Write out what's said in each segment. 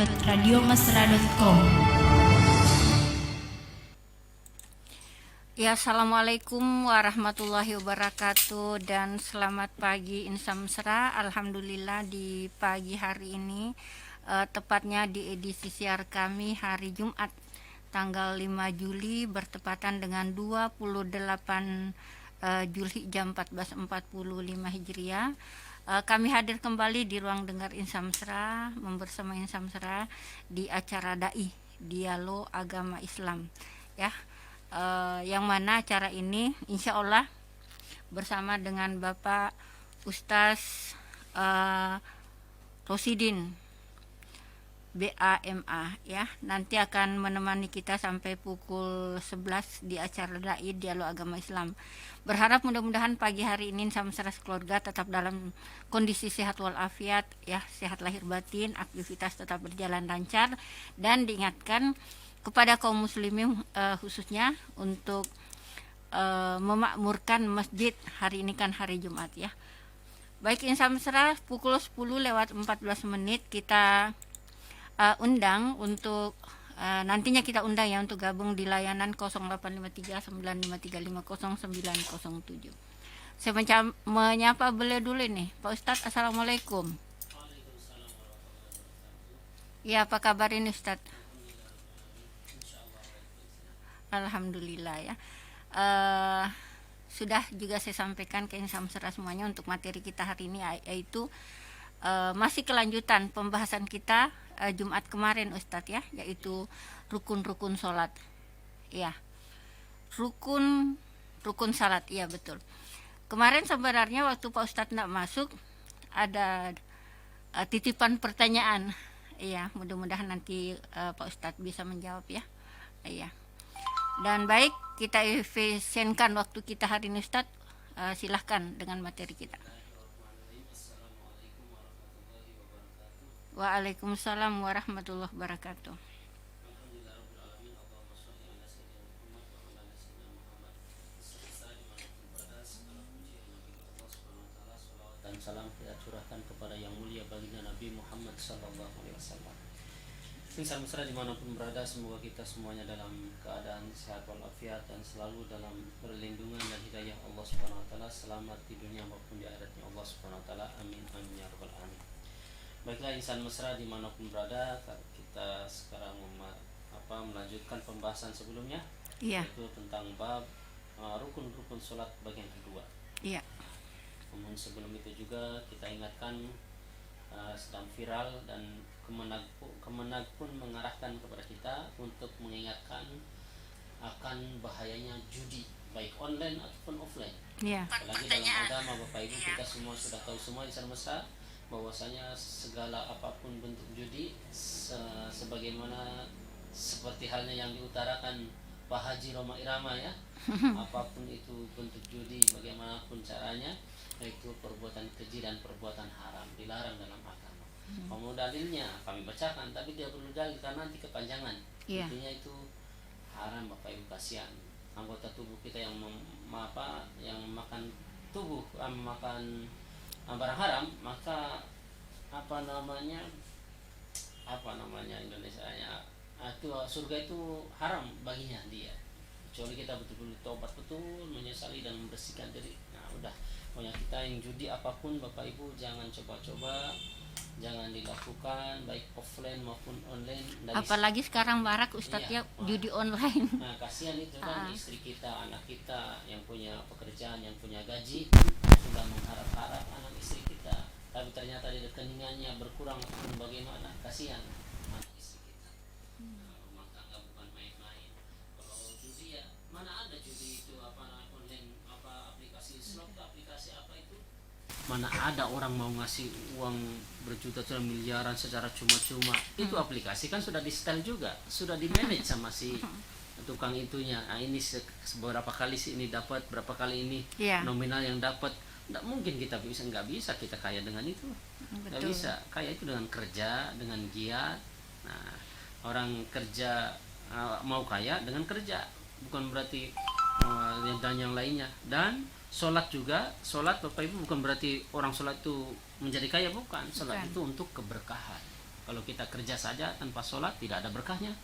www.radiomesra.com. Ya, assalamualaikum warahmatullahi wabarakatuh dan selamat pagi Insan Mesra. Alhamdulillah di pagi hari ini, tepatnya di edisi siar kami hari Jumat tanggal 5 Juli bertepatan dengan 28 Zulhijjah 1445 Hijriah. Kami hadir kembali di ruang dengar Insan Mesra bersama Insan Mesra di acara Dai Dialog Agama Islam, ya. Yang mana acara ini insya Allah bersama dengan Bapak Ustaz Rosidin BAMA, ya, nanti akan menemani kita sampai pukul 11 di acara Dai Dialog Agama Islam. Berharap mudah-mudahan pagi hari ini Insan Mesra keluarga tetap dalam kondisi sehat walafiat, ya, sehat lahir batin, aktivitas tetap berjalan lancar, dan diingatkan kepada kaum muslimin khususnya untuk memakmurkan masjid. Hari ini kan hari Jumat, ya. Baik Insan Mesra, pukul 10:14 kita undang untuk nantinya kita undang, ya, untuk gabung di layanan 0853 9535 0907. Saya menyapa beliau dulu nih, Pak Ustadz. Assalamualaikum. Ya, apa kabar ini Ustadz? Alhamdulillah, ya. Sudah juga saya sampaikan ke Insan Mesra semuanya untuk materi kita hari ini, yaitu masih kelanjutan pembahasan kita Jumat kemarin Ustadz, ya, yaitu rukun-rukun sholat, ya, rukun salat, iya betul. Kemarin sebenarnya waktu Pak Ustadz tidak masuk ada titipan pertanyaan, iya, mudah-mudahan nanti Pak Ustadz bisa menjawab, ya, iya. Dan baik, kita efisienkan waktu kita hari ini Ustadz. Silahkan dengan materi kita. Waalaikumsalam warahmatullahi wabarakatuh. Dan salam kita curahkan kepada yang mulia baginda Nabi Muhammad SAW. Insan Mesra dimanapun berada, semoga kita semuanya dalam keadaan sehat walafiat dan selalu dalam perlindungan dan hidayah Allah Subhanahu Wa Taala, selamat di dunia maupun di akhiratnya Allah Subhanahu Wa Taala. Amin amin ya rabbal alamin. Baiklah Insan Mesra dimanapun berada, kita sekarang melanjutkan pembahasan sebelumnya, Iya. yaitu tentang bab rukun-rukun sholat bagian kedua. Iya. Namun sebelum itu juga kita ingatkan, sedang viral dan Kemenag pun mengarahkan kepada kita untuk mengingatkan akan bahayanya judi, baik online ataupun offline. Iya. Apalagi dalam agama Bapak Ibu, kita semua sudah tahu semua Insan Mesra bahwasanya segala apapun bentuk judi, sebagaimana seperti halnya yang diutarakan Pak Haji Roma Irama, ya, apapun itu bentuk judi, bagaimanapun caranya, yaitu perbuatan keji dan perbuatan haram, dilarang dalam agama. Mau dalilnya kami bacakan, tapi dia perlu dalil karena nanti kepanjangan. Iya. Intinya itu haram Bapak Ibu, kasihan anggota tubuh kita yang yang makan tubuh, makan barang haram, maka apa namanya Indonesianya itu surga itu haram baginya dia, kecuali kita betul-betul tobat betul, menyesali dan membersihkan diri. Nah udah, pokoknya kita yang judi apapun Bapak Ibu jangan coba-coba, jangan dilakukan baik offline maupun online. Apalagi sekarang marak Ustadz, ya, judi online. Nah kasihan itu kan istri kita, anak kita yang punya pekerjaan, yang punya gaji, sudah mengharap-harap anak istri kita, tapi ternyata di rekeningnya berkurang pun bagaimana, kasihan anak istri kita. Rumah tangga bukan main-main. Kalau judi, ya mana ada judi itu online, aplikasi slot, aplikasi apa itu, mana ada orang mau ngasih uang berjuta-juta miliaran secara cuma-cuma. Itu aplikasi kan sudah di setel juga, sudah di manage sama si tukang itunya. Nah ini beberapa kali sih ini dapat, berapa kali ini nominal yang dapat. Nggak mungkin kita nggak bisa kita kaya dengan itu. Nggak bisa, kaya itu dengan kerja, dengan giat. Nah orang kerja mau kaya dengan kerja, bukan berarti dan yang lainnya. Dan sholat juga, sholat Bapak Ibu bukan berarti orang sholat itu menjadi kaya, bukan. Sholat itu untuk keberkahan. Kalau kita kerja saja tanpa sholat tidak ada berkahnya.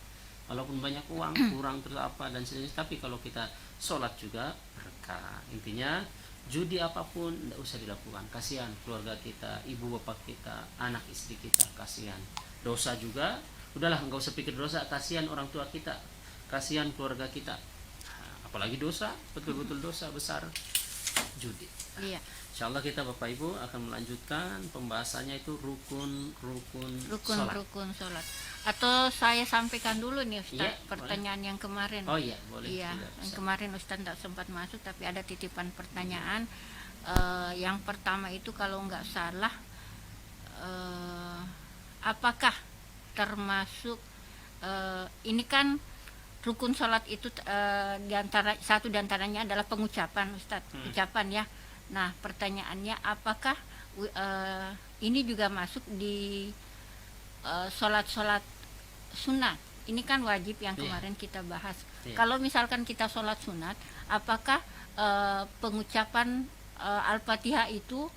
Walaupun banyak uang kurang terus apa dan sejenis, tapi kalau kita sholat juga berkah. Intinya judi apapun tidak usah dilakukan, kasihan keluarga kita, ibu bapak kita, anak istri kita, kasihan. Dosa juga udahlah, nggak usah pikir dosa, kasihan orang tua kita, kasihan keluarga kita. Apalagi dosa, betul-betul dosa besar judi. Iya. Insyaallah kita Bapak Ibu akan melanjutkan pembahasannya itu rukun sholat. Rukun sholat. Atau saya sampaikan dulu nih Ustaz, Iya, pertanyaan yang kemarin. Oh iya, boleh. Iya, Tidak yang bisa. kemarin Ustaz tidak sempat masuk, tapi ada titipan pertanyaan. Yang pertama itu kalau nggak salah, apakah termasuk ini kan rukun sholat itu satu diantaranya adalah pengucapan Ustadz, ucapan ya. Nah pertanyaannya apakah ini juga masuk di sholat sunat? Ini kan wajib yang kemarin kita bahas. Kalau misalkan kita sholat sunat, apakah pengucapan Al-Fatihah itu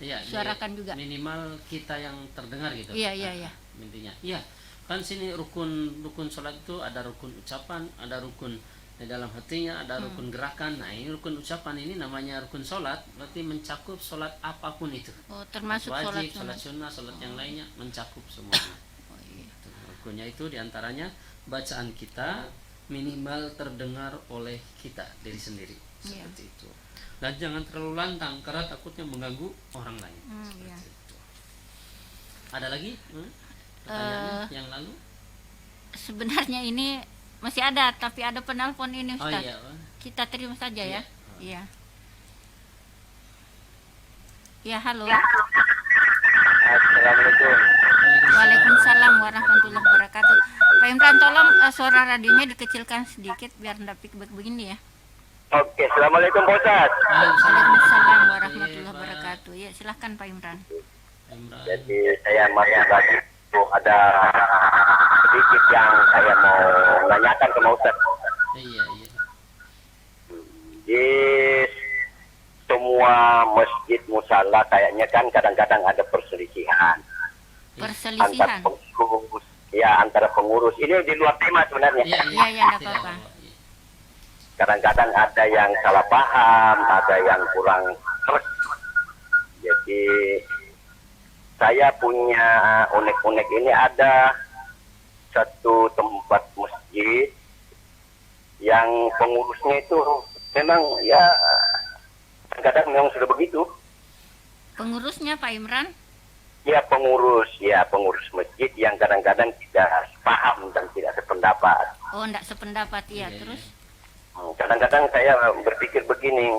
disuarakan juga? Minimal kita yang terdengar gitu. Iya. Intinya. Iya. Kan sini rukun sholat itu ada rukun ucapan, ada rukun di dalam hatinya, ada rukun gerakan. Nah ini rukun ucapan ini namanya rukun sholat, berarti mencakup sholat apapun itu. Oh, termasuk wajib, sholat sunnah, sholat yang lainnya mencakup semuanya. Oh, iya. Rukunnya itu diantaranya bacaan kita minimal terdengar oleh kita diri sendiri, seperti itu. Dan jangan terlalu lantang karena takutnya mengganggu orang lain. Iya. Itu. Ada lagi pertanyaannya yang lalu? Sebenarnya ini masih ada, tapi ada penelpon ini Oh Ustaz. iya. Kita terima saja ya. Oh. Iya. Ya, halo. Assalamualaikum. Waalaikumsalam warahmatullahi wabarakatuh. Pak Imran, tolong suara radionya dikecilkan sedikit biar enggak feedback begini ya. Oke, assalamualaikum Pak Ustaz. Waalaikumsalam warahmatullahi wabarakatuh. Ya, silahkan Pak Imran. Jadi saya masih lagi ada sedikit yang saya mau menanyakan ke Pak Ustaz. Iya. Di semua masjid musala kayaknya kan kadang-kadang ada perselisihan Perselisihan. antara pengurus. Ini di luar tema sebenarnya. Iya, enggak Tidak apa-apa. Kadang-kadang ada yang salah paham, ada yang kurang trust. Jadi saya punya unek-unek ini, ada satu tempat masjid yang pengurusnya itu memang ya kadang memang sudah begitu. Pengurusnya Pak Imran? Ya pengurus masjid yang kadang-kadang tidak paham dan tidak sependapat. Oh, enggak sependapat ya. Terus Kadang-kadang saya berpikir begini,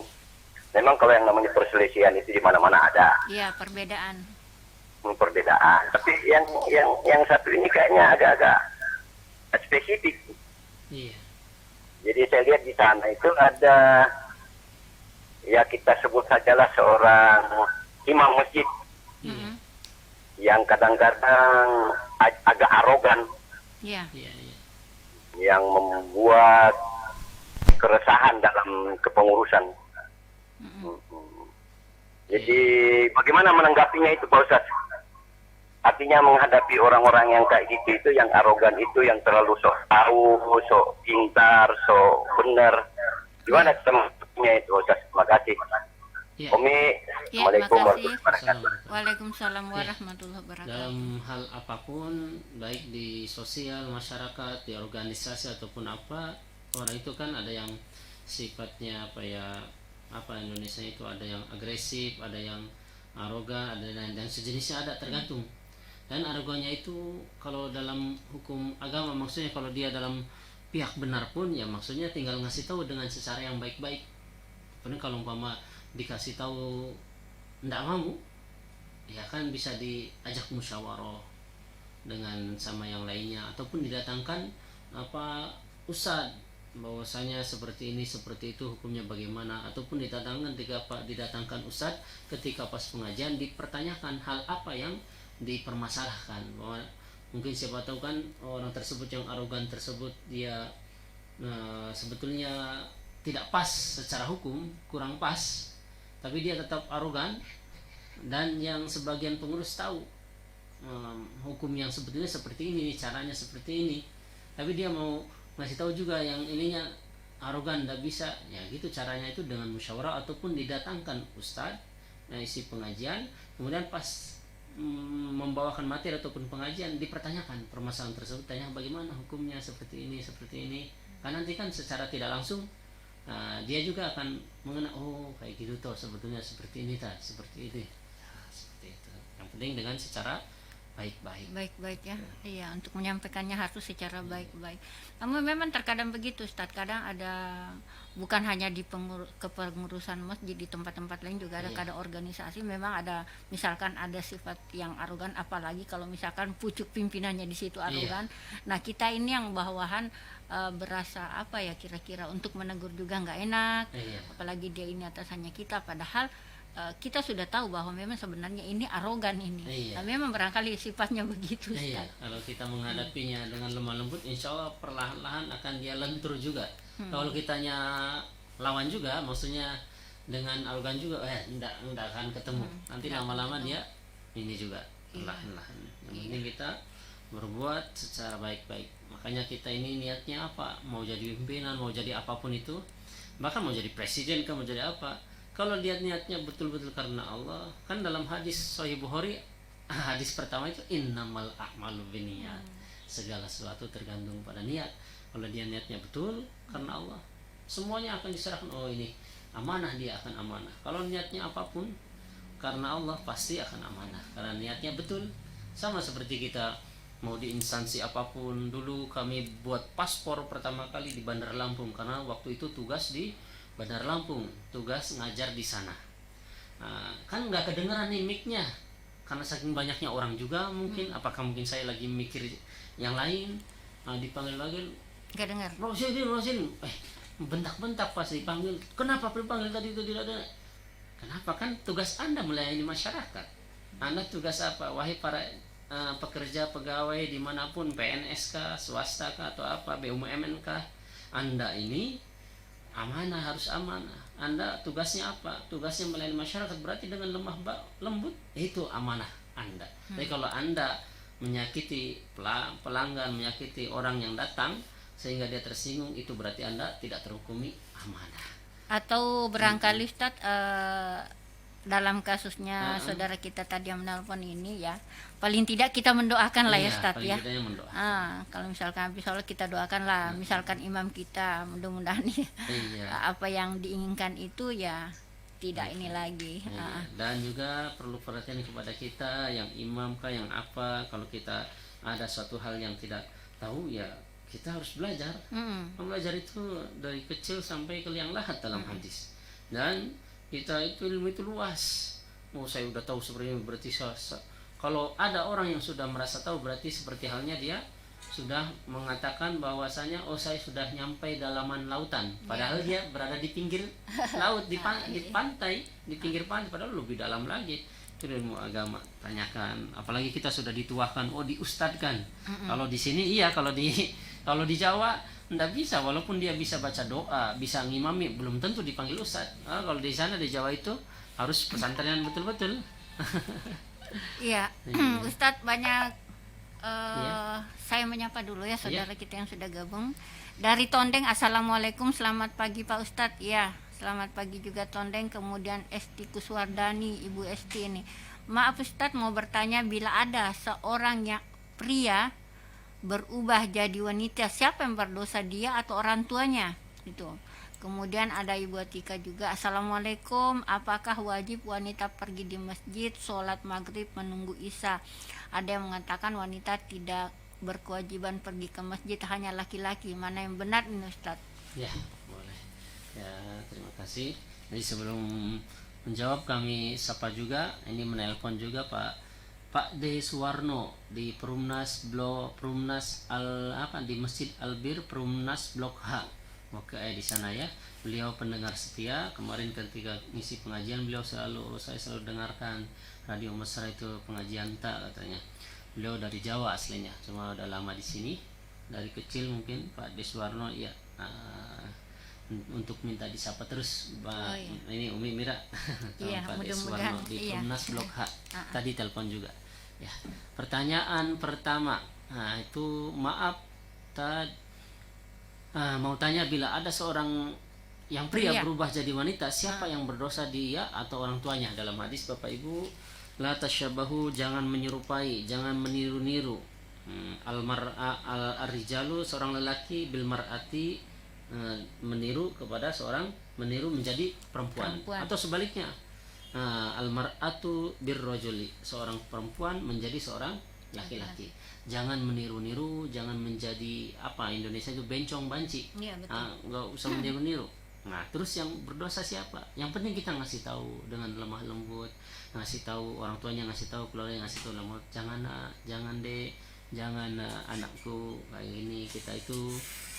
memang kalau yang namanya perselisihan itu di mana-mana ada. iya, perbedaan. Perbedaan. Tapi yang satu ini kayaknya agak-agak spesifik. Iya. Jadi saya lihat di sana itu ada, ya kita sebut sajalah seorang imam masjid Mm-mm. yang kadang-kadang agak arogan, Iya. yang membuat keresahan dalam kepengurusan. Jadi bagaimana menanggapinya itu Pak Ustaz? Artinya menghadapi orang-orang yang kayak gitu itu, yang arogan itu, yang terlalu sok tahu, sok pintar, sok benar. Gimana kita menanggapinya itu Ustaz? Terima kasih. Ya. Umi, Ya, Assalamualaikum makasih. warahmatullahi wabarakatuh. Waalaikumsalam warahmatullahi wabarakatuh. Dalam hal apapun, baik di sosial, masyarakat, di organisasi ataupun apa, orang itu kan ada yang sifatnya Indonesia itu ada yang agresif, ada yang arogan, ada dan sejenisnya, ada tergantung. Dan arogannya itu kalau dalam hukum agama maksudnya kalau dia dalam pihak benar pun ya maksudnya tinggal ngasih tahu dengan secara yang baik-baik. Karena kalau umpama dikasih tahu ndak mau, ya kan bisa diajak musyawarah dengan sama yang lainnya ataupun didatangkan ustad bahwasanya seperti ini seperti itu hukumnya bagaimana, ataupun didatangkan ustad ketika pas pengajian dipertanyakan hal apa yang dipermasalahkan, bahwa mungkin siapa tahu kan orang tersebut yang arogan tersebut dia sebetulnya tidak pas secara hukum, kurang pas, tapi dia tetap arogan, dan yang sebagian pengurus tahu hukum yang sebetulnya seperti ini, caranya seperti ini, tapi dia mau ngasih tahu juga yang ininya arogan, tidak bisa ya gitu. Caranya itu dengan musyawarah ataupun didatangkan ustadz isi pengajian, kemudian pas membawakan materi ataupun pengajian dipertanyakan permasalahan tersebut, tanya bagaimana hukumnya seperti ini, kan nanti kan secara tidak langsung dia juga akan mengenal, oh kayak gitu toh sebetulnya seperti ini seperti itu. Seperti itu yang penting dengan secara baik-baik ya. Iya, untuk menyampaikannya harus secara baik-baik. Namun memang terkadang begitu Ustaz, kadang ada bukan hanya di kepengurusan masjid, di tempat-tempat lain juga ada kadang organisasi memang ada, misalkan ada sifat yang arogan, apalagi kalau misalkan pucuk pimpinannya di situ arogan. Nah, kita ini yang bawahan berasa apa ya, kira-kira untuk menegur juga nggak enak, apalagi dia ini atasannya kita, padahal kita sudah tahu bahwa memang sebenarnya ini arogan ini. Nah, memang barangkali sifatnya begitu. Kalau kita menghadapinya dengan lemah lembut, insya Allah perlahan-lahan akan dia lentur juga. Kalau kitanya lawan juga, maksudnya dengan arogan juga, enggak akan ketemu. Nanti lama-lama dia ini juga perlahan-lahan. Yang penting kita berbuat secara baik-baik. Makanya kita ini niatnya apa? Mau jadi pimpinan, mau jadi apapun itu, bahkan mau jadi presiden, mau jadi apa? Kalau dia niatnya betul-betul karena Allah, kan dalam hadis Sahih Bukhari, hadis pertama itu innamal a'malu binniyat. Segala sesuatu tergantung pada niat. Kalau dia niatnya betul karena Allah, semuanya akan diserahkan. Oh ini amanah, dia akan amanah. Kalau niatnya apapun karena Allah, pasti akan amanah karena niatnya betul. Sama seperti kita mau di instansi apapun. Dulu kami buat paspor pertama kali di Bandar Lampung karena waktu itu tugas di Bandar Lampung, tugas ngajar di sana. Kan nggak kedengeran nih mic-nya karena saking banyaknya orang juga mungkin. Apakah mungkin saya lagi mikir yang lain, dipanggil lagi nggak dengar. Rosin, bentak-bentak pas dipanggil. Kenapa dipanggil tadi itu tidak ada? Kenapa? Kan tugas Anda melayani masyarakat. Anda tugas apa? Wahai para pekerja pegawai dimanapun, PNS kah, swasta kah, atau apa, BUMN kah, Anda ini amanah, harus amanah. Anda tugasnya apa? Tugasnya melayani masyarakat, berarti dengan lemah lembut itu amanah Anda. Tapi kalau Anda menyakiti pelanggan, menyakiti orang yang datang sehingga dia tersinggung, itu berarti Anda tidak terhukumi amanah. Atau barangkali Ustaz, dalam kasusnya saudara kita tadi yang menelpon ini ya, paling tidak kita mendoakan lah ya Ustaz ya. Kalau misalkan habis sholat kita doakan lah, misalkan imam kita, mudah-mudahan apa yang diinginkan itu ya tidak ini lagi. Dan juga perlu perhatian kepada kita yang imam kah, yang apa, kalau kita ada suatu hal yang tidak tahu ya kita harus belajar. Belajar itu dari kecil sampai ke liang lahat dalam hadis. Dan kita itu ilmu itu luas. Saya udah tahu seperti ini, berarti kalau ada orang yang sudah merasa tahu, berarti seperti halnya dia sudah mengatakan bahwasanya saya sudah nyampe dalaman lautan, padahal dia berada di pinggir laut, di pantai, di pinggir pantai, padahal lebih dalam lagi. Itu ilmu agama, tanyakan. Apalagi kita sudah dituakan, diustadkan. Kalau di sini kalau di Jawa nggak bisa, walaupun dia bisa baca doa, bisa ngimami, belum tentu dipanggil ustad. Kalau di sana di Jawa itu harus pesantren betul-betul. Iya, Ustadz banyak. Saya menyapa dulu ya saudara kita yang sudah gabung dari Tondeng. Assalamualaikum, selamat pagi Pak Ustadz. Ya, selamat pagi juga Tondeng. Kemudian Esti Kuswardani, Ibu Esti ini. Maaf Ustadz, mau bertanya, bila ada seorang yang pria berubah jadi wanita, siapa yang berdosa, dia atau orang tuanya? Itu. Kemudian ada Ibu Atika juga. Assalamualaikum, apakah wajib wanita pergi di masjid sholat maghrib menunggu isya? Ada yang mengatakan wanita tidak berkewajiban pergi ke masjid, hanya laki-laki. Mana yang benar ini Ustaz? Ya, boleh. Ya, terima kasih. Jadi sebelum menjawab, kami sapa juga, ini menelpon juga Pak D. Suwarno di Perumnas di Masjid Albir Perumnas Blok H. Oke, di sana ya. Beliau pendengar setia. Kemarin ketika ngisi pengajian saya selalu dengarkan Radio Mesra itu pengajian katanya. Beliau dari Jawa aslinya, cuma udah lama di sini. Dari kecil mungkin Pak D. Suwarno ya. Untuk minta disapa terus ini Umi Mira. Iya, Pak D. Suwarno di Perumnas Blok H. Tadi telepon juga. Ya, pertanyaan pertama, nah itu maaf, mau tanya, bila ada seorang yang pria Iya. berubah jadi wanita, siapa yang berdosa, dia atau orang tuanya? Dalam hadis Bapak Ibu, la tasyabahu, jangan menyerupai, jangan meniru-niru. Al-rijalu, seorang lelaki, bil mar'ati, meniru kepada seorang, meniru menjadi perempuan. Atau sebaliknya, al-mar'atu birrajuli, seorang perempuan menjadi seorang laki-laki. Jangan meniru-niru, jangan menjadi apa Indonesia itu bencong banci. Iya, betul. Nggak usah meniru-niru. Nah, terus yang berdosa siapa? Yang penting kita ngasih tahu dengan lemah lembut, ngasih tahu orang tuanya, ngasih tahu keluarga, ngasih tahu lembut. Jangan jangan deh, jangan anakku kayak gini. Kita itu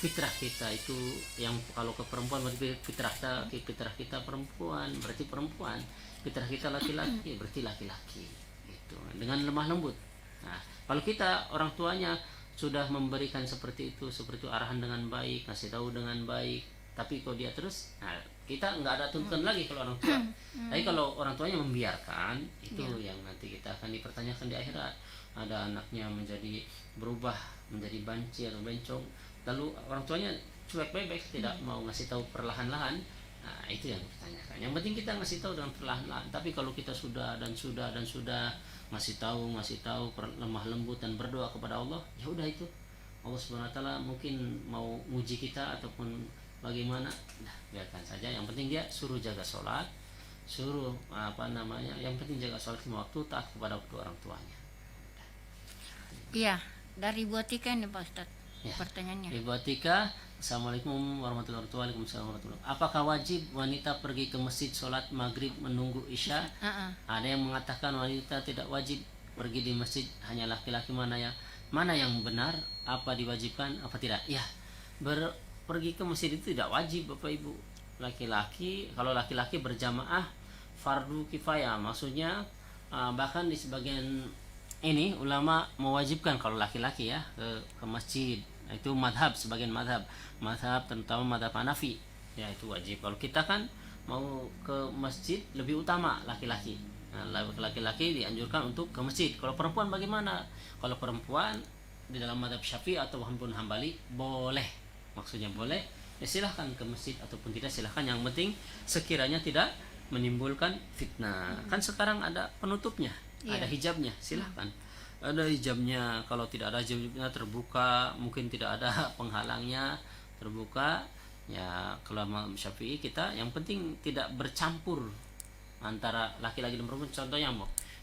fitrah kita itu, yang kalau ke perempuan berarti fitrah kita perempuan, berarti perempuan. Fitrah kita laki-laki berarti laki-laki. Itu dengan lemah lembut. Nah, kalau kita orang tuanya sudah memberikan seperti itu arahan dengan baik, ngasih tahu dengan baik, tapi kalau dia terus, nah kita nggak ada tuntutan lagi kalau orang tua. Tapi kalau orang tuanya membiarkan, itu yang nanti kita akan dipertanyakan di akhirat. Ada anaknya menjadi berubah menjadi banci atau bencong, lalu orang tuanya cuek bebek, tidak mau ngasih tahu perlahan-lahan. Nah, itu yang dipertanyakan. Yang penting kita ngasih tahu dengan perlahan-lahan. Tapi kalau kita sudah ngasih tahu lemah lembut dan berdoa kepada Allah, ya udah itu Allah Subhanahu wa taala mungkin mau nguji kita ataupun bagaimana, nah biarkan saja. Yang penting dia suruh jaga sholat, suruh yang penting jaga sholat lima waktu, taat kepada kedua orang tuanya. Iya, dari Bu Atika nih Pak Ustadz. Ya. Pertanyaannya. Ibu Atika, Assalamualaikum warahmatullahi wabarakatuh. Waalaikumsalam warahmatullahi wabarakatuh. Apakah wajib wanita pergi ke masjid sholat maghrib menunggu isya? Ada yang mengatakan wanita tidak wajib pergi di masjid, hanya laki-laki. Mana yang benar? Apa diwajibkan? Apa tidak? Ya, pergi ke masjid itu tidak wajib Bapak Ibu. Kalau laki-laki berjamaah fardu kifayah, maksudnya bahkan di sebagian ini ulama mewajibkan kalau laki-laki ya ke masjid. Itu sebagian madhab terutama madhab Hanafi, ya itu wajib. Kalau kita kan mau ke masjid lebih utama laki-laki. Nah, laki-laki dianjurkan untuk ke masjid. Kalau perempuan bagaimana? Kalau perempuan di dalam madhab Syafi'i atau Hanbali Hambali boleh, maksudnya boleh, ya silahkan ke masjid ataupun tidak silahkan. Yang penting sekiranya tidak menimbulkan fitnah. Kan sekarang ada penutupnya, ada hijabnya, silahkan. Ada hijabnya, kalau tidak ada hijabnya terbuka, mungkin tidak ada penghalangnya, terbuka. Ya kalau Syafi'i kita yang penting tidak bercampur antara laki-laki dan perempuan. Contohnya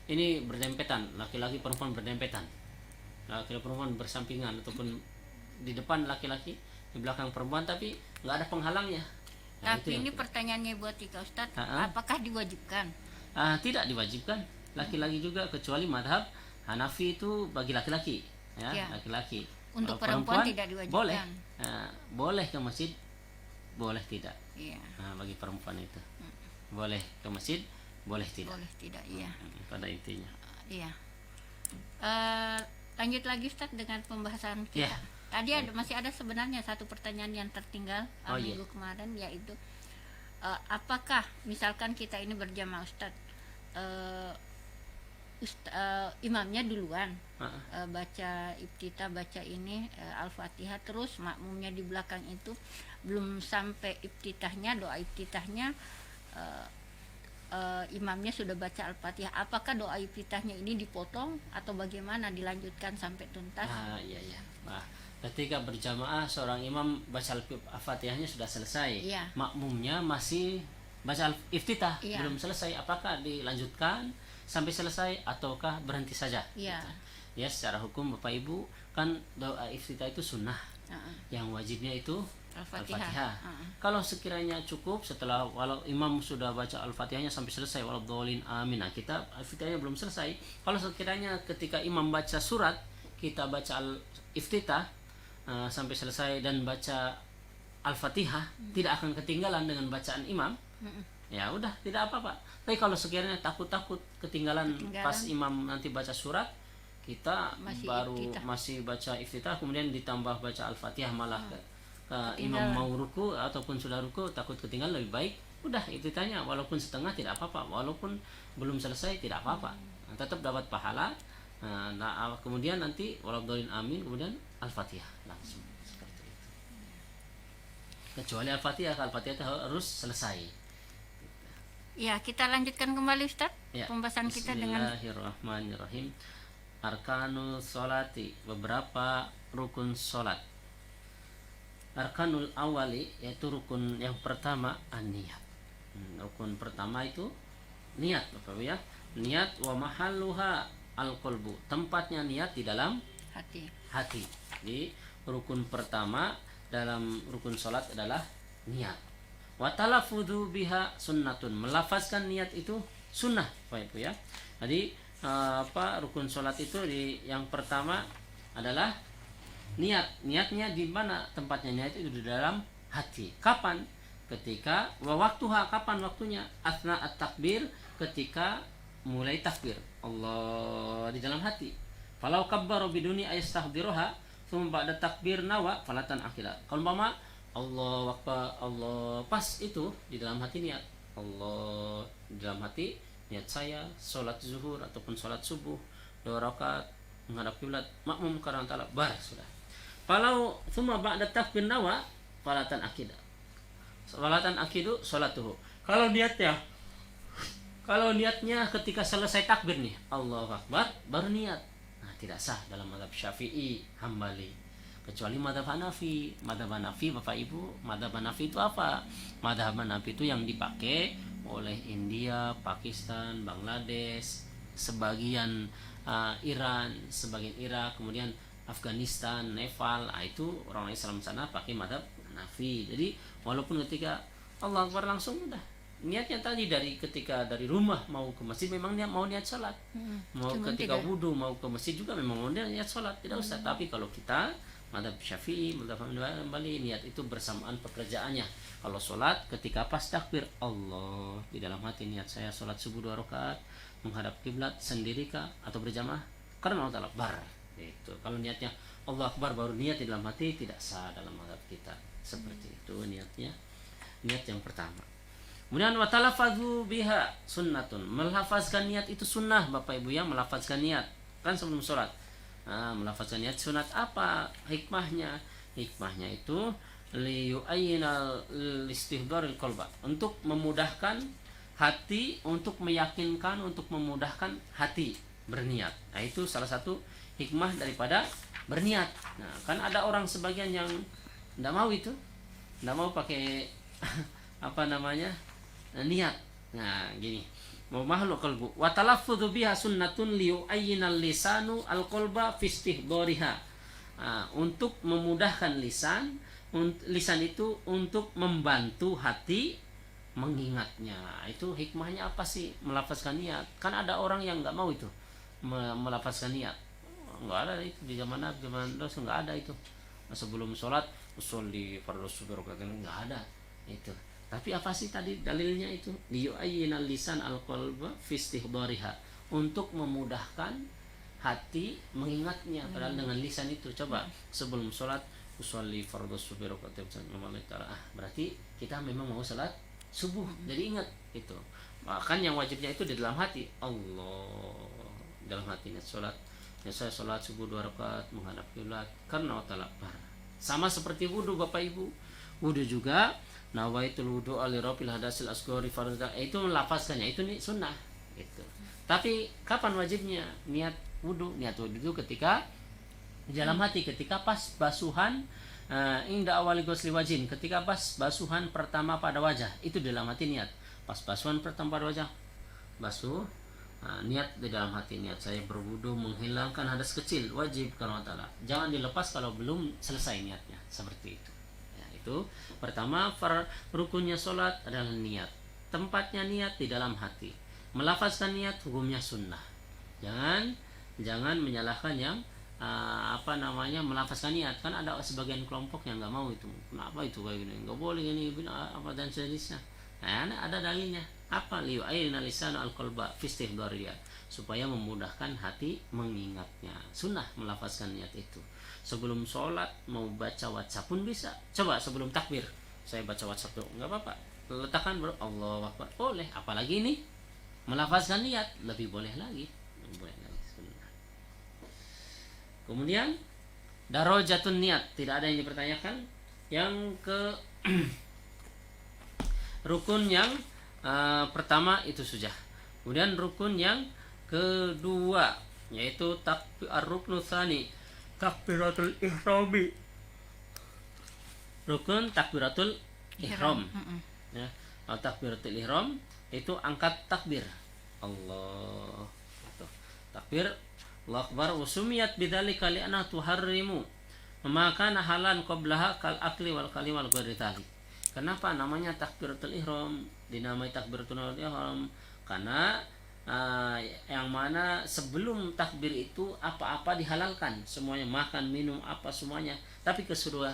ini berdempetan, laki-laki perempuan berdempetan, laki-laki perempuan bersampingan, ataupun di depan laki-laki, di belakang perempuan, tapi nggak ada penghalangnya. Nah, tapi ini pertanyaannya buat Tika Ustadz, apakah diwajibkan? Tidak diwajibkan, laki-laki juga, kecuali madhab Hanafi itu bagi laki-laki, ya. Laki-laki. Untuk perempuan tidak diwajibkan. Boleh, boleh ke masjid, boleh tidak. Iya. Bagi perempuan itu boleh ke masjid, boleh tidak. Boleh tidak, iya. Pada intinya. Iya. Lanjut lagi Ustadz dengan pembahasan kita. Ya. Tadi masih ada sebenarnya satu pertanyaan yang tertinggal minggu kemarin, yaitu apakah misalkan kita ini berjamaah Ustadz, imamnya duluan baca iftitah, baca ini Al-Fatihah, terus makmumnya di belakang itu belum sampai iftitahnya, doa iftitahnya, imamnya sudah baca Al-Fatihah. Apakah doa iftitahnya ini dipotong atau bagaimana, dilanjutkan sampai tuntas? Iya. Ketika berjamaah seorang imam baca Al-Fatihahnya sudah selesai, makmumnya masih baca Al-Iftitah, belum selesai, apakah dilanjutkan sampai selesai ataukah berhenti saja? Ya, secara hukum Bapak Ibu kan doa iftitah itu sunnah, yang wajibnya itu Al-Fatihah. Kalau sekiranya cukup setelah, walau imam sudah baca Al-Fatihahnya sampai selesai, walau dolin amin, nah kita Al-Fatihahnya belum selesai. Kalau sekiranya ketika imam baca surat, kita baca Al-Iftitah sampai selesai dan baca Al-Fatihah, tidak akan ketinggalan dengan bacaan imam. Ya udah, tidak apa-apa. Tapi kalau sekiranya takut ketinggalan pas imam nanti baca surat, kita masih baca iftitah, kemudian ditambah baca Al-Fatihah, malah imam mau ruku ataupun sudah ruku takut ketinggalan, lebih baik udah iftitahnya walaupun setengah tidak apa-apa, walaupun belum selesai tidak apa-apa. Tetap dapat pahala Nah, kemudian nanti waladhdallin amin, kemudian Al-Fatihah langsung seperti itu. Kecuali Al-Fatihah, Al-Fatihah itu harus selesai. Ya, kita lanjutkan kembali Ustaz Ya. pembahasan kita dengan Bismillahirrahmanirrahim. Arkanul sholati, beberapa rukun sholat. Arkanul awali, yaitu rukun yang pertama an-niyat. Rukun pertama itu niat, Bapak Ibu ya. Niat wa mahalluha al-qalbu. Tempatnya niat di dalam hati. Jadi rukun pertama dalam rukun sholat adalah niat. Wa talaffudzu biha sunnatun. Melafazkan niat itu sunnah, Bapak Ibu ya. Jadi rukun sholat itu yang pertama adalah niatnya di mana tempatnya? Niat itu di dalam hati. Kapan? Ketika waktuha, kapan waktunya? Asna at-takbir, ketika mulai takbir Allah di dalam hati. Falau kabbaru biduni ayastahdiruha tsumma ba'da takbir nawa falatan akhirat. Kalau umpama Allah akbar, Allah pas itu di dalam hati niat Allah di dalam hati, niat saya sholat zuhur ataupun sholat subuh 2 rakaat menghadap kiblat makmum karena ta'ala bar sudah. Falau tsumma ba'da takbir nawa falatan akidah. Falatan akidu sholatuhu. Kalau niatnya ketika selesai takbir nih Allahu akbar baru niat. Nah, tidak sah dalam mazhab Syafi'i, Hambali. Kecuali mazhab Hanafi. Mazhab Hanafi Bapak Ibu, mazhab Hanafi itu apa? Mazhab Hanafi itu yang dipakai oleh India, Pakistan, Bangladesh, sebagian Iran, sebagian Irak, kemudian Afghanistan, Nepal. Itu orang Islam sana pakai mazhab Hanafi. Jadi walaupun ketika Allah Akbar langsung udah niatnya tadi ketika dari rumah mau ke masjid memang mau niat sholat, mau ketika wudhu mau ke masjid juga memang mau niat sholat, tidak usah. Tapi kalau kita mazhab Syafi'i, mazhab Hambali, niat itu bersamaan pekerjaannya. Kalau sholat ketika pas takbir Allah di dalam hati niat saya sholat subuh 2 rakaat menghadap kiblat sendirikah atau berjamaah karena Allah Ta'ala bar. Itu kalau niatnya Allah Akbar baru niat di dalam hati tidak sah dalam mazhab kita. Seperti itu niatnya, niat yang pertama. Kemudian watalafadzu biha sunnatun. Melafazkan niat itu sunnah Bapak Ibu ya, melafazkan niat kan sebelum sholat. Melafazkan niat sunat apa hikmahnya? Hikmahnya itu liyu'ayyinal istihdaril qalba, untuk memudahkan hati, untuk meyakinkan, untuk memudahkan hati berniat. Nah, itu salah satu hikmah daripada berniat. Nah, kan ada orang sebagian yang tidak mau itu, tidak mau pakai niat. Nah, gini. Mahlu qalbu wa talaffudzu biha sunnatun liyu'ayyinal lisanu al-qalba fi istihdariha. Untuk memudahkan lisan itu untuk membantu hati mengingatnya. Itu hikmahnya apa sih melafazkan niat? Kan ada orang yang enggak mau itu melafazkan niat. Enggak ada itu di zaman Rasul, enggak ada itu. Sebelum sholat usolli fardhu subuh enggak ada itu. Tapi apa sih tadi dalilnya itu? Liyu'ayyinal lisan al-qalba fi istihdariha, untuk memudahkan hati mengingatnya. Padahal dengan lisan itu coba sebelum sholat usolli fardhu subuh berarti kita memang mau sholat subuh. Jadi ingat itu. Bahkan yang wajibnya itu di dalam hati. Allah dalam hati niat sholat. Ya saya sholat subuh 2 rakaat menghadap kiblat karena Allah Ta'ala. Sama seperti wudu Bapak Ibu. Wudu juga nawaitul wudu alirafil hadasil asghari fardhu, itu melafazkannya itu nih sunnah gitu. Tapi kapan wajibnya niat wudu? Niat wudu itu ketika di dalam hati, ketika pas basuhan inda awali ghusli wajhin, ketika pas basuhan pertama pada wajah, itu di dalam hati niat. Pas basuhan pertama pada wajah basuh, niat di dalam hati, niat saya berwudu menghilangkan hadas kecil, wajib karena Allah Ta'ala. Jangan dilepas kalau belum selesai niatnya, seperti itu. Itu pertama, rukunnya sholat adalah niat. Tempatnya niat di dalam hati. Melafazkan niat hukumnya sunnah. Jangan menyalahkan yang melafazkan niat. Kan ada sebagian kelompok yang nggak mau itu. Kenapa itu kayak gini? Nggak boleh ini apa dan sejenisnya. Nah, ada dalilnya. Apa? Liyu'ayyinal lisanu al-qalba fi istihdariha, supaya memudahkan hati mengingatnya. Sunnah melafazkan niat itu. Sebelum sholat mau baca WhatsApp pun bisa. Coba sebelum takbir saya baca WhatsApp dulu, nggak apa-apa. Letakkan Allahu Akbar, boleh. Apalagi ini melafazkan niat lebih boleh lagi. Sunnah. Kemudian darajatun niat, tidak ada yang dipertanyakan. Yang ke rukun yang pertama itu sudah. Kemudian rukun yang kedua yaitu ar-ruknu tsani, takbiratul ihrami. Rukun takbiratul ihram. Ya, takbiratul ihram itu angkat takbir. Allah. Tuh, takbir Allahu Akbar usumiyat bidzalika li'anna tuharrimu ma kana halan qablaha kal akli wal kalim wal ghairi dzalik. Kenapa namanya takbiratul ihram? Dinamai takbiratul ihram karena yang mana sebelum takbir itu apa-apa dihalalkan, semuanya makan, minum, apa semuanya. Tapi sudah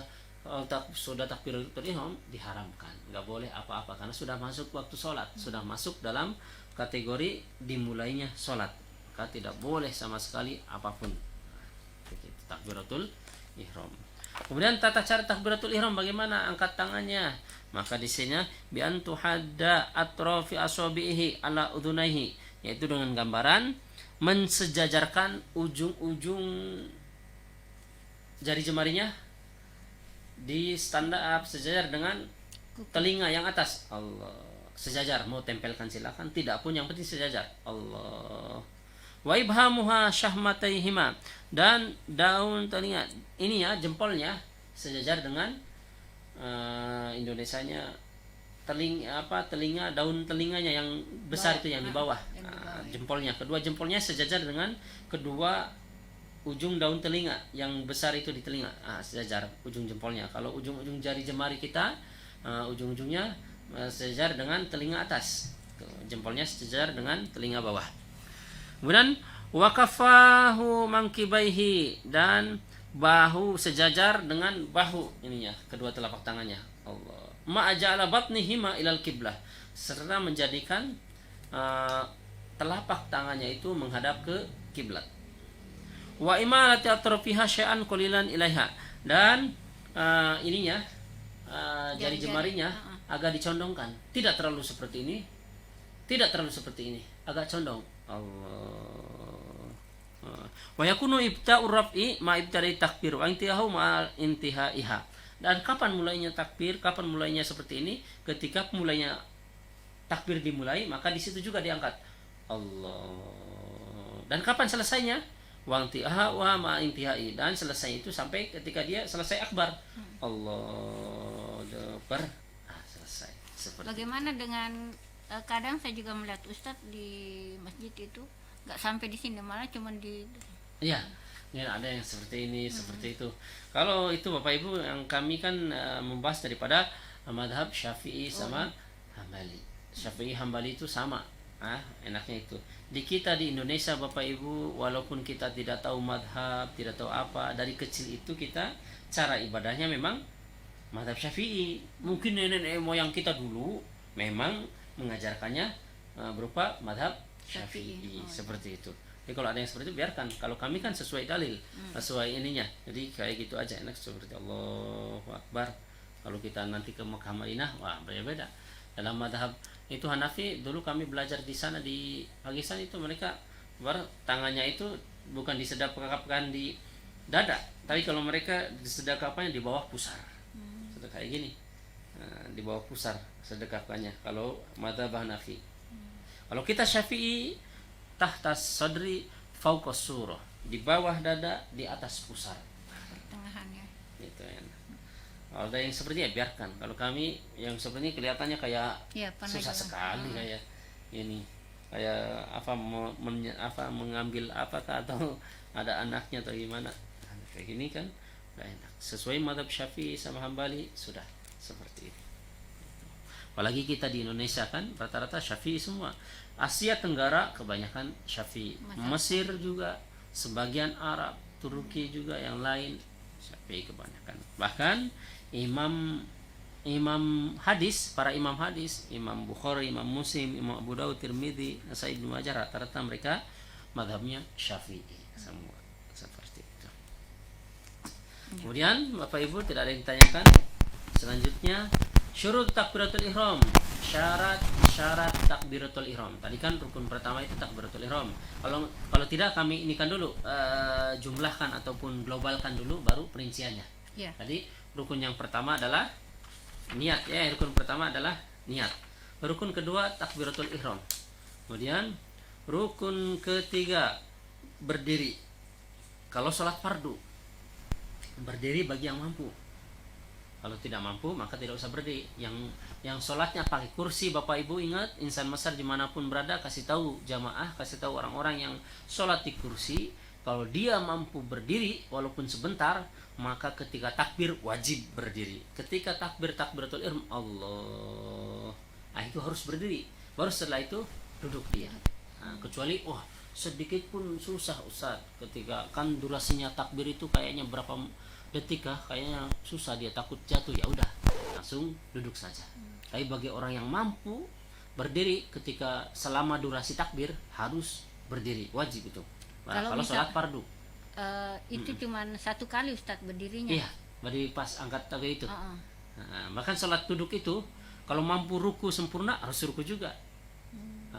takbiratul ihram diharamkan, nggak boleh apa-apa karena sudah masuk waktu sholat, sudah masuk dalam kategori dimulainya sholat, maka tidak boleh sama sekali apapun. Begitu, takbiratul ihram. Kemudian tata cara takbiratul ihram bagaimana? Angkat tangannya. Maka di sini bi antu hadda atrafi asabihi ala udhunaihi, yaitu dengan gambaran mensejajarkan ujung-ujung jari jemarinya di standar sejajar dengan telinga yang atas. Allah. Sejajar, mau tempelkan silakan, tidak pun yang penting sejajar. Allah. Wa ibhamuha syahmataihima, dan daun telinga ini ya, jempolnya sejajar dengan Indonesianya telinga, daun telinganya yang besar itu yang di bawah. Jempolnya, kedua jempolnya sejajar dengan kedua ujung daun telinga yang besar itu di telinga. Sejajar ujung jempolnya. Kalau ujung-ujung jari jemari kita ujung-ujungnya sejajar dengan telinga atas. Jempolnya sejajar dengan telinga bawah. Kemudian wakafahu mangkibaihi, dan bahu sejajar dengan bahu ininya, kedua telapak tangannya. Allah. Ma'aja'ala batnihima ilal kiblah, serta menjadikan telapak tangannya itu menghadap ke kiblat. Wa imalati atrafiha syai'an qalilan ilaiha, dan ininya jari jemarinya agak dicondongkan, tidak terlalu seperti ini, tidak terlalu seperti ini, agak condong. Allah. Wa yakunu ibta'ur raf'i ma ibtada'i takbir wa intihahu ma intihaiha. Dan kapan mulainya takbir, kapan mulainya seperti ini? Ketika mulainya takbir dimulai, maka di situ juga diangkat. Allah. Dan kapan selesainya? Wa intihahu ma intihai. Dan selesai itu sampai ketika dia selesai akbar. Allah akbar. Selesai. Seperti Bagaimana dengan kadang saya juga melihat Ustadz di masjid itu nggak sampai di sini, malah cuma di ya ada yang seperti ini, seperti itu. Kalau itu Bapak Ibu, yang kami kan membahas daripada madhab Syafi'i sama Hambali. Syafi'i Hambali itu sama, enaknya itu. Di kita di Indonesia Bapak Ibu, walaupun kita tidak tahu madhab, tidak tahu apa, dari kecil itu kita cara ibadahnya memang madhab Syafi'i. Mungkin nenek moyang kita dulu memang mengajarkannya berupa madhab Syafi'i, seperti itu. Jadi kalau ada yang seperti itu biarkan. Kalau kami kan sesuai dalil, sesuai ininya. Jadi kayak gitu aja, enak seperti Allahu Akbar. Kalau kita nanti ke Mekah Madinah, wah beda-beda. Dalam madhab itu Hanafi, dulu kami belajar di sana di Pakistan itu, mereka tangannya itu bukan disedekapkan di dada, tapi kalau mereka disedekapkannya di bawah pusar. Sudah kayak gini. Di bawah pusar sedekahkannya kalau madhab Hanafi. Kalau kita Syafi'i, tahtas sadri fauqas surah, di bawah dada, di atas pusar, pertengahannya. Gitu ya. Kalau ada yang seperti ya biarkan. Kalau kami yang seperti ini kelihatannya kayak susah sekali, kayak ini, kayak mengambil apakah atau ada anaknya atau gimana. Kayak gini kan nggak enak. Sesuai madhab Syafi'i sama Hambali sudah seperti itu. Apalagi kita di Indonesia kan rata-rata Syafi'i semua. Asia Tenggara kebanyakan Syafi'i. Mesir juga, sebagian Arab, Turki juga, yang lain Syafi'i kebanyakan. Bahkan imam hadis, para imam hadis, Imam Bukhari, Imam Muslim, Imam Abu Dawud, Tirmidzi, Nasai, Ibnu Majah, rata-rata mereka madhabnya Syafi'i semua, seperti itu. Kemudian Bapak Ibu, tidak ada yang ditanyakan. Selanjutnya syurut takbiratul ihram, syarat takbiratul ihram. Tadi kan rukun pertama itu takbiratul ihram. Kalau tidak kami inikan dulu, jumlahkan ataupun globalkan dulu baru perinciannya. Ya. Tadi rukun yang pertama adalah niat ya, rukun pertama adalah niat. Rukun kedua takbiratul ihram. Kemudian rukun ketiga berdiri. Kalau sholat fardu berdiri bagi yang mampu. Kalau tidak mampu maka tidak usah berdiri. Yang sholatnya pakai kursi, Bapak Ibu ingat, insan besar dimanapun berada, kasih tahu jamaah, kasih tahu orang-orang yang sholat di kursi, kalau dia mampu berdiri walaupun sebentar, maka ketika takbir wajib berdiri. Ketika takbiratul ihram, Allah, itu harus berdiri. Baru setelah itu duduk dia. Kecuali sedikit pun susah Ustaz, ketika kan durasinya takbir itu kayaknya berapa detik kayaknya susah, dia takut jatuh, ya udah langsung duduk saja. Tapi bagi orang yang mampu berdiri ketika selama durasi takbir harus berdiri, wajib itu. Kalau sholat fardu itu cuman satu kali Ustaz berdirinya. iya, berdiri pas angkat takbir itu. Bahkan sholat duduk itu kalau mampu ruku sempurna harus ruku juga.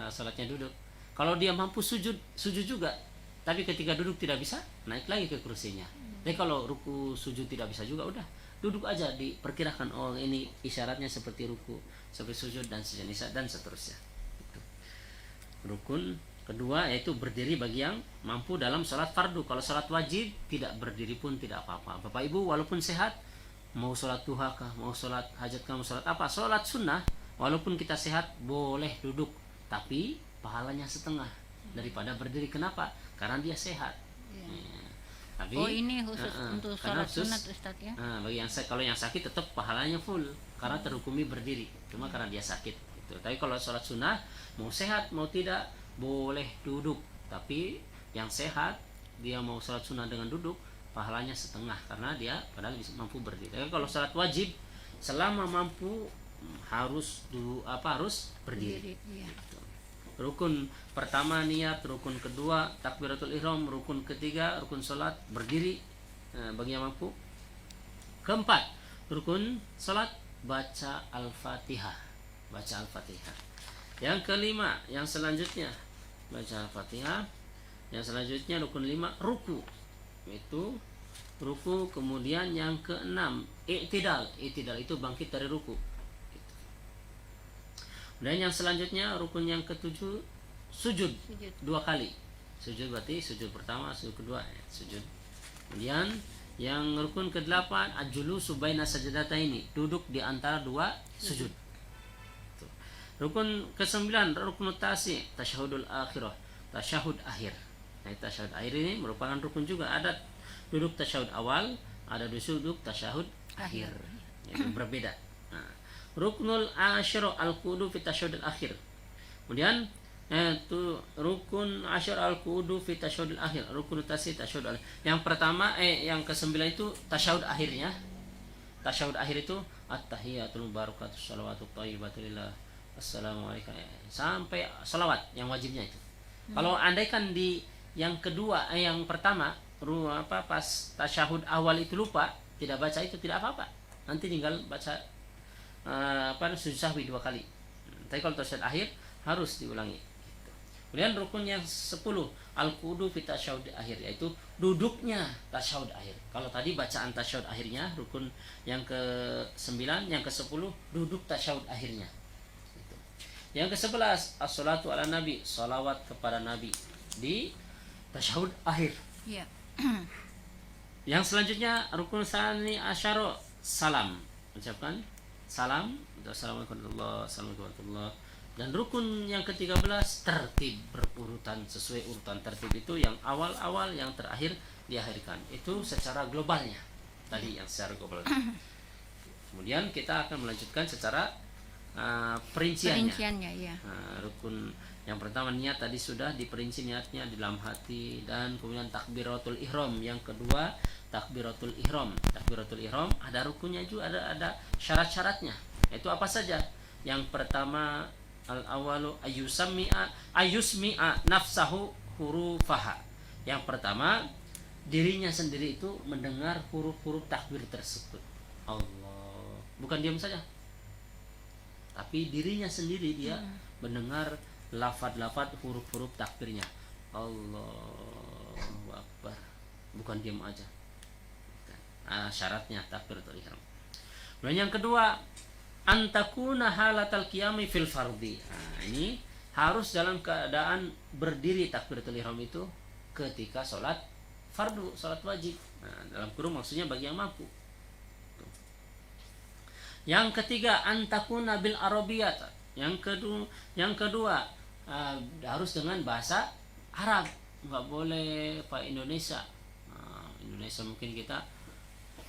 Sholatnya duduk. Kalau dia mampu sujud juga, tapi ketika duduk tidak bisa, naik lagi ke kursinya. Tapi kalau ruku sujud tidak bisa juga, udah duduk aja, diperkirakan ini isyaratnya seperti ruku, seperti sujud dan sejenisnya dan seterusnya. Gitu. Rukun kedua yaitu berdiri bagi yang mampu dalam sholat fardu. Kalau sholat wajib tidak berdiri pun tidak apa-apa. Bapak Ibu walaupun sehat, mau sholat duha kah, mau sholat hajat kah, mau sholat apa, sholat sunnah, walaupun kita sehat boleh duduk, tapi pahalanya setengah daripada berdiri. Kenapa? Karena dia sehat. Tapi, ini khusus untuk sholat sunat Ustaz ya. Bagi kalau yang sakit tetap pahalanya full karena terhukumi berdiri. Cuma karena dia sakit gitu. Tapi kalau sholat sunnah mau sehat mau tidak boleh duduk. Tapi yang sehat dia mau sholat sunnah dengan duduk pahalanya setengah karena dia padahal bisa mampu berdiri. Tapi kalau sholat wajib selama mampu harus berdiri. Iya. Gitu. Rukun pertama niat, rukun kedua takbiratul ihram, rukun ketiga rukun salat berdiri bagi yang mampu. Keempat, rukun salat baca Al-Fatihah. Yang kelima, yang selanjutnya baca Al-Fatihah. Yang selanjutnya rukun 5 ruku. Itu ruku, kemudian yang keenam i'tidal. I'tidal itu bangkit dari ruku. Dan yang selanjutnya rukun yang ketujuh sujud 2 kali. Sujud berarti sujud pertama, sujud kedua, sujud. Kemudian yang rukun ke-8 ajulusu baina sajdataini, duduk di antara 2 sujud. Rukun ke-9 rukun tasi tasyahudul akhirah, tasyahud akhir. Nah, tasyahud akhir ini merupakan rukun juga, ada duduk tasyahud awal, ada duduk tasyahud akhir. Yang berbeda. Ruknul asyru al-qudu fi tasyahudul akhir. Kemudian itu rukun asyru al-qudu fi tasyahudul akhir. Rukun tasi tasyahud akhir. Yang pertama yang ke-9 itu tasyahud akhirnya. Tasyahud akhir itu at-tahiyatul barakatus shalawatut thayyibatu lillah. Assalamualaikum sampai salawat yang wajibnya itu. Kalau andaikan di yang kedua yang pertama pas tasyahud awal itu lupa, tidak baca itu tidak apa-apa. Nanti tinggal baca sujud sahwi 2 kali. Tapi kalau tasyahud akhir harus diulangi. Kemudian rukun yang 10 al-qudu fi tasyahud akhir, yaitu duduknya tasyahud akhir. Kalau tadi bacaan tasyahud akhirnya rukun yang ke-9, yang ke-10 duduk tasyahud akhirnya. Yang ke-11 as-salatu ala nabi, salawat kepada nabi di tasyahud akhir. Iya. Yang selanjutnya rukun tsani asyara salam. Ucapkan salam, assalamualaikum warahmatullahi wabarakatuh. Dan rukun yang ke-13 tertib berurutan, sesuai urutan tertib itu yang awal-awal, yang terakhir diakhirkan. Itu secara globalnya. Tadi yang secara global. Kemudian kita akan melanjutkan secara perinciannya ya. Rukun yang pertama niat tadi sudah diperinci niatnya di dalam hati, dan kemudian takbiratul ihram. Yang kedua takbiratul ihram. Takbiratul ihram ada rukunnya juga, ada syarat-syaratnya. Itu apa saja? Yang pertama al-awalu ayusmi'a nafsahu hurufaha. Yang pertama dirinya sendiri itu mendengar huruf-huruf takbir tersebut. Allah, bukan diam saja. tapi dirinya sendiri dia mendengar lafaz-lafaz huruf-huruf takbirnya. Allahu Akbar. Bukan diam aja. Syaratnya takbiratul ihram. Kemudian yang kedua, antakuna halatal qiyami fil fardhi. Ini harus dalam keadaan berdiri takbiratul ihram itu ketika sholat fardu, sholat wajib. Dalam kurung maksudnya bagi yang mampu. Yang ketiga, antakuna bil arabiyat. Yang kedua harus dengan bahasa Arab. Nggak boleh Pak Indonesia. Indonesia mungkin kita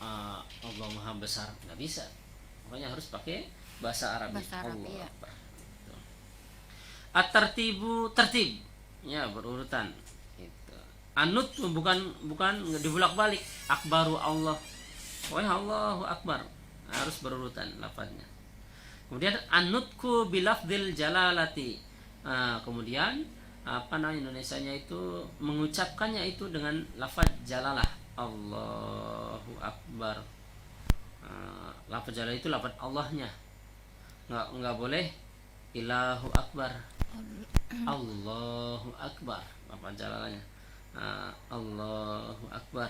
Allah Maha Besar, nggak bisa. Makanya harus pakai bahasa Arab. Bahasa Arab, Allah iya. Akbar. At-tartibu, tertib. Ya, berurutan. Itu. Anut bukan dibulak-balik. Akbaru Allah. Wah, Allahu Akbar. Harus berurutan lafaznya. Kemudian anutku bilafdil jalalati. Kemudian Indonesianya itu mengucapkannya itu dengan lafaz jalalah. Allahu Akbar. Lafaz jalalah itu lafaz Allahnya. Nggak boleh Ilahu Akbar. Allahu Akbar. Lafaz jalalahnya. Allahu Akbar.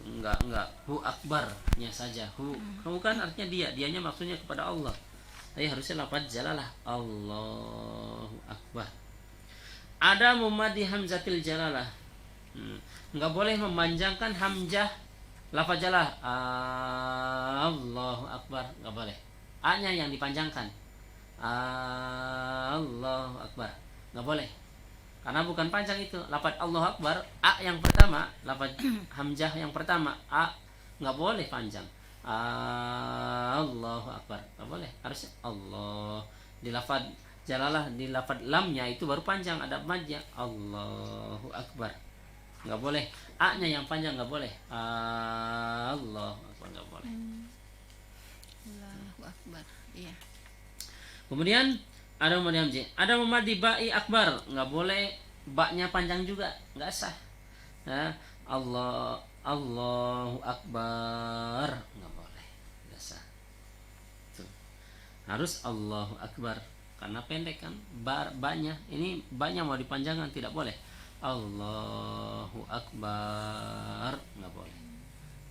Enggak hu akbarnya saja. Hu bukan artinya dianya maksudnya kepada Allah, tapi harusnya lafaz jalalah Allahu Akbar. Ada memadi hamzatil jalalah. Enggak boleh memanjangkan hamzah lafaz jalalah Allahu Akbar, enggak boleh. A-nya yang dipanjangkan Allahu Akbar, enggak boleh. Karena bukan panjang itu. Lafaz Allahu Akbar, A yang pertama, lafaz hamzah yang pertama, A nggak boleh panjang. Allahu Akbar, nggak boleh. Harusnya Allah. Di lafaz jalalah, di lafaz lamnya itu baru panjang, ada madnya. Allahu Akbar, nggak boleh. A-nya yang panjang nggak boleh. Allahu Akbar, nggak boleh. Allahu Akbar. Iya. Kemudian ada memadi ba'i akbar, nggak boleh baknya panjang juga, nggak sah. Allahu Akbar, nggak boleh, nggak sah. Tuh. Harus Allahu Akbar karena pendek kan, baknya ini baknya mau dipanjangkan tidak boleh. Allahu Akbar, nggak boleh.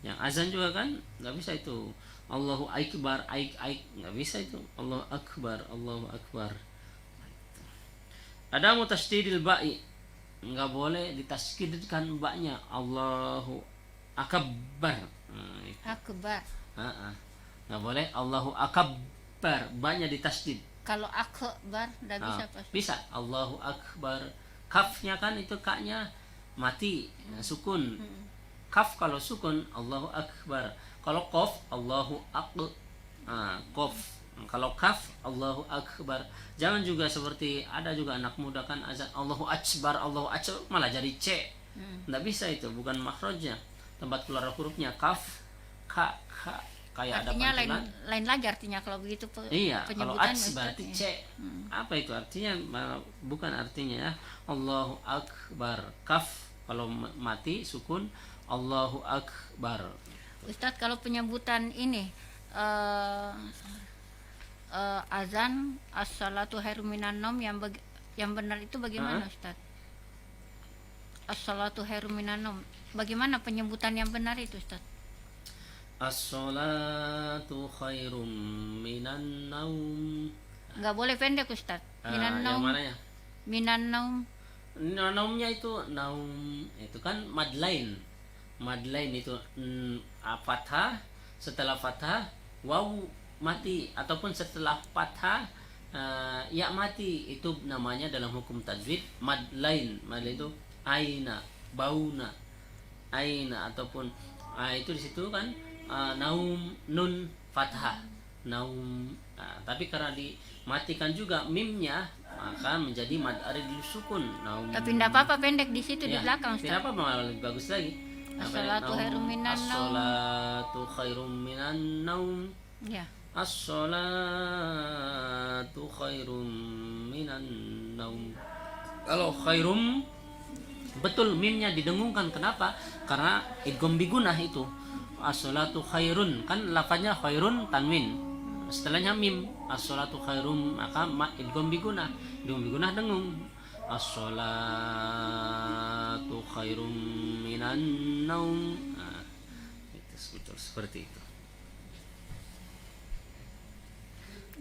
Yang azan juga kan nggak bisa itu. Allahu Akbar, nggak bisa itu. Allahu Akbar, Allahu Akbar. Ada mutasydidil ba'i, nggak boleh ditasydidkan baknya. Allahu Akbar. Akbar. Nggak boleh Allahu Akbar, baknya ditasydid. Kalau akbar nggak bisa pas. Bisa Allahu Akbar. Kafnya kan itu kaknya mati, sukun. Kaf kalau sukun Allahu Akbar. Kalau kof Allahu Akbar. Kof. Kalau kaf Allahu Akbar. Jangan juga seperti ada juga anak muda kan azan Allahu Akbar, Allahu Akbar malah jadi C. Nggak bisa itu, bukan makhrajnya. Tempat keluar hurufnya kaf, ka, kayak Artinya ada pantulan. lain lagi artinya kalau begitu Iya, kalau penyebutan ats berarti C. Apa itu artinya? Bukan artinya ya. Allahu Akbar. Kaf kalau mati sukun Allahu Akbar. Ustadz, kalau penyebutan ini azan as-salatu khairum minan naum yang benar itu bagaimana Ustadz? As-salatu khairum minan naum. Bagaimana penyebutan yang benar itu Ustadz? As-salatu khairum minan naum. Enggak boleh pendek Ustadz. Minan Yang naum. mana ya? Minan naum. Naumnya itu naum itu kan madlain. Madlain itu fathah, setelah fathah waw mati, ataupun setelah fathah ya mati, itu namanya dalam hukum tajwid madlain. Madlain itu aina, bauna, aina, ataupun itu di situ kan naum nun fathah naum. Tapi karena dimatikan juga mimnya maka menjadi mad aridul sukun naum. Tapi tidak apa-apa pendek di situ di belakang Ustadz. Tidak apa, malah lebih bagus lagi. As-salatu khairum minan naum. As-salatu khairum minan naum. Ya. As-salatu khairum minan naum. Kalau khairum betul mimnya didengungkan. Kenapa? Karena idgham bigunah itu. As-salatu khairun kan lafaznya khairun tanwin. setelahnya mim, as-sholatu khairum, maka idgham bigunah dengung, as-sholatu khairum minan naum. Nah, itu betul seperti itu.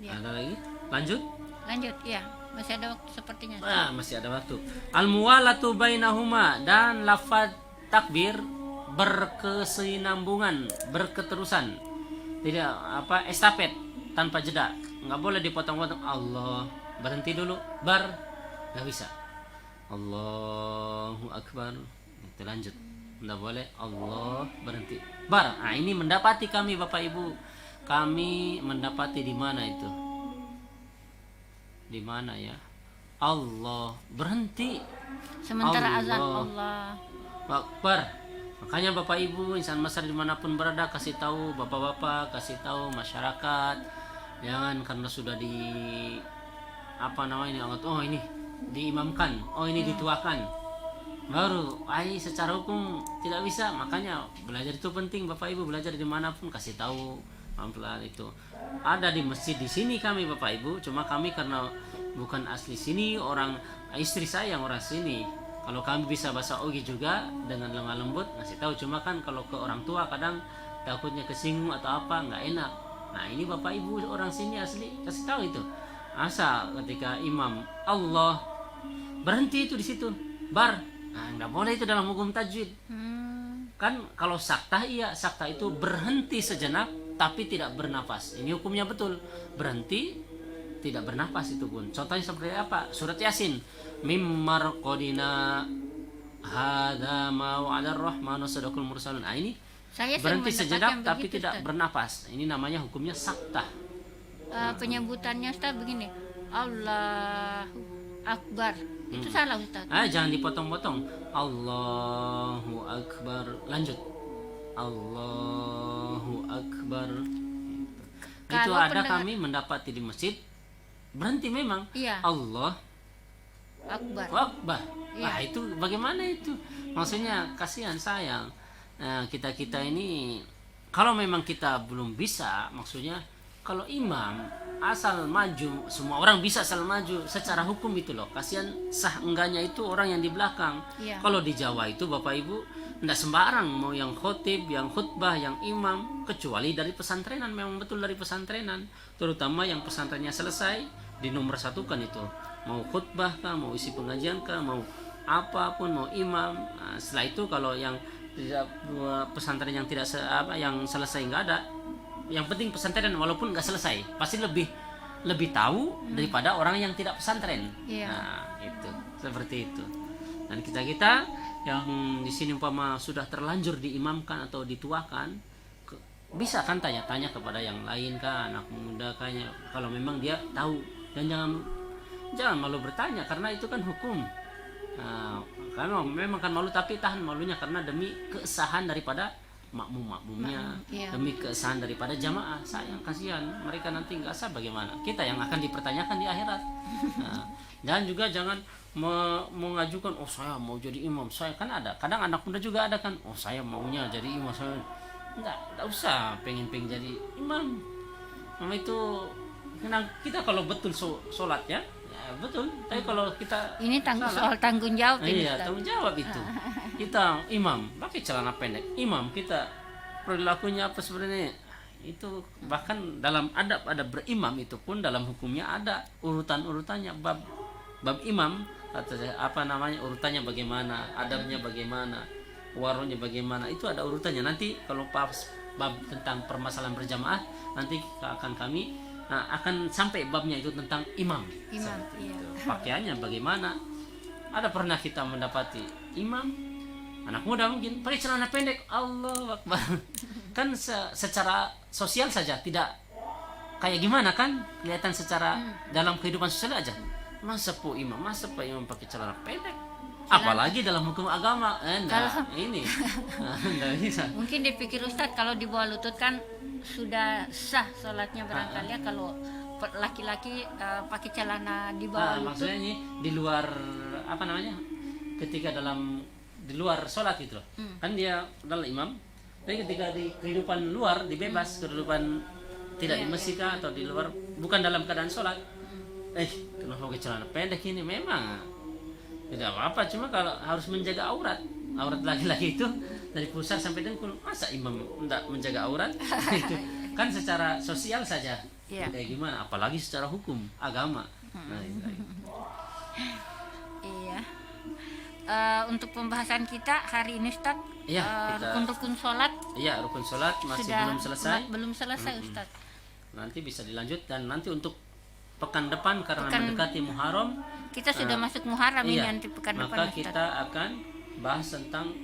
Ya. Ada lagi? Lanjut? Lanjut, ya. Masih ada waktu sepertinya. Masih ada waktu. Al-muwalatu bainahuma, dan lafaz takbir berkesinambungan, berketerusan. Tidak estafet tanpa jeda. Enggak boleh dipotong-potong. Allah, berhenti dulu, bar. Enggak bisa. Allahu akbar. Itu lanjut. Enggak boleh Allah berhenti. Bar. Nah, ini mendapati kami Bapak Ibu. Kami mendapati di mana itu? Di mana ya? Allah berhenti. Sementara azan Allah Akbar. Makanya Bapak Ibu insan besar dimanapun berada, kasih tahu bapak-bapak, kasih tahu masyarakat, jangan karena sudah di ini diimamkan, ini dituakan, baru secara hukum tidak bisa. Makanya belajar itu penting Bapak Ibu, belajar dimanapun kasih tahu pelan-pelan itu. Ada di masjid di sini kami Bapak Ibu, cuma kami karena bukan asli sini, istri saya yang orang sini. Kalau kami bisa bahasa Ogi juga dengan lemah lembut ngasih tahu, cuma kan kalau ke orang tua kadang takutnya kesinggung atau apa, nggak enak. Nah ini Bapak Ibu orang sini asli kasih tahu itu. Asal ketika imam Allah berhenti itu di situ bar. Nah nggak boleh itu dalam hukum tajwid. Kan kalau sakta itu berhenti sejenak tapi tidak bernafas. Ini hukumnya betul, berhenti tidak bernafas itu pun. Contohnya seperti apa? Surat Yasin. Mimmar qadina hadza ma wa'ada ar-rahmanu sadaqul mursalun. Nah ini saya berhenti sejenak tapi begitu, tidak Ustaz. bernafas. Ini namanya hukumnya sakta. Penyebutannya Ustaz begini, Allahu Akbar. Itu salah Ustaz. Jangan dipotong-potong. Allahu Akbar. Lanjut. Allahu Akbar. Itu ada kami mendapati di masjid berhenti memang. Iya. Allah Akbar. Akbar. Iya. Nah itu bagaimana itu? Maksudnya kasihan sayang. Kita ini kalau memang kita belum bisa, maksudnya kalau imam asal maju, semua orang bisa asal maju secara hukum itu loh. Kasihan sah enggaknya itu orang yang di belakang. Iya. Kalau di Jawa itu Bapak Ibu enggak sembarang mau yang khotib, yang khutbah, yang imam, kecuali dari pesantrenan, memang betul dari pesantrenan, terutama yang pesantrennya selesai di nomor satukan itu. Mau khutbah kah, mau isi pengajian kah, mau apapun, mau imam. Nah, setelah itu kalau yang tidak pesantren yang tidak yang selesai nggak ada. Yang penting pesantren walaupun nggak selesai pasti lebih tahu daripada orang yang tidak pesantren. Iya. Nah itu seperti itu. Dan kita yang di sini umpama sudah terlanjur diimamkan atau dituakan, bisa kan tanya-tanya kepada yang lain kan, anak muda kayaknya kalau memang dia tahu, dan jangan malu bertanya karena itu kan hukum. Nah, karena memang kan malu tapi tahan malunya karena demi kesahan daripada makmumnya, iya. demi kesahan daripada jamaah. Sayang kasihan mereka nanti nggak sah, bagaimana kita yang akan dipertanyakan di akhirat. Nah, dan juga jangan mengajukan saya mau jadi imam, saya kan ada kadang anak muda juga ada kan, saya maunya jadi imam, saya nggak usah pengen jadi imam. Itu kita kalau betul sholat ya betul, tapi kalau kita Ini soal tanggung jawab ini. Iya, tanggung jawab itu. Kita imam pakai celana pendek, imam kita perilakunya apa sebenarnya itu, bahkan dalam adab berimam itu pun dalam hukumnya ada urutannya, bab imam atau urutannya bagaimana, adabnya bagaimana, warunya bagaimana, itu ada urutannya. Nanti kalau pas bab tentang permasalahan berjamaah nanti kami akan sampai babnya itu tentang imam. Iya. Pakaiannya bagaimana? Ada pernah kita mendapati imam anak muda mungkin pakai celana pendek, Allahu Akbar. Kan secara sosial saja tidak kayak gimana kan, kelihatan secara dalam kehidupan sosial aja. Masa imam pakai celana pendek? Apalagi dalam hukum agama. Ini. Enggak bisa. Mungkin dipikir Ustadz kalau di bawah lutut kan sudah sah sholatnya barangkali ya, kalau laki-laki pakai celana di bawah lutut. Maksudnya ini di luar ketika di luar sholat gitu loh. Kan dia adalah imam, tapi ketika di kehidupan luar dibebas, kehidupan tidak di masjid kah atau di luar, bukan dalam keadaan sholat, kenapa pakai celana pendek ini, memang tidak apa-apa, cuma kalau harus menjaga aurat laki-laki itu dari pusar sampai dengkul, masa imam tidak menjaga aurat? Itu kan secara sosial saja, kayak gimana, apalagi secara hukum agama. Nah, Iya. Untuk pembahasan kita hari ini Ustaz, rukun-rukun sholat. Iya, rukun sholat masih belum selesai. Ustaz. Nanti bisa dilanjut, dan nanti untuk pekan depan karena mendekati Muharram, kita sudah masuk Muharram ini nanti pekan depan. maka kita akan bahas tentang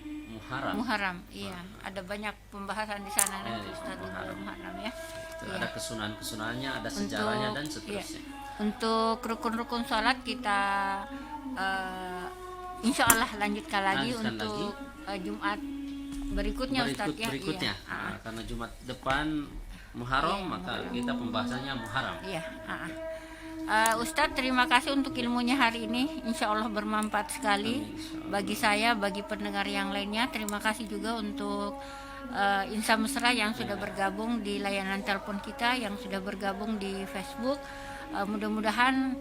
Muharram. Iya, ada banyak pembahasan di sana nanti Ustaz di bulan Muharram ya. Ada kesunahan-kesunahannya, ada sejarahnya dan seterusnya. Untuk rukun-rukun sholat kita insya Allah lanjutkan lagi untuk Jumat berikutnya Ustaz ya. Berikutnya. Nah, karena Jumat depan Muharram, maka kita pembahasannya Muharram. Iya. Ustadz, terima kasih untuk ilmunya hari ini. Insya Allah bermanfaat sekali bagi saya, bagi pendengar yang lainnya. Terima kasih juga untuk Insa Mesra yang sudah bergabung di layanan telepon kita, yang sudah bergabung di Facebook. Mudah-mudahan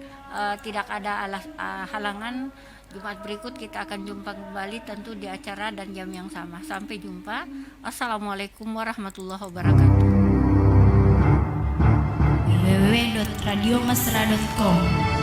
tidak ada halangan. Jumat berikut kita akan jumpa kembali tentu di acara dan jam yang sama. Sampai jumpa. Assalamualaikum warahmatullahi wabarakatuh. www.radiomesra.com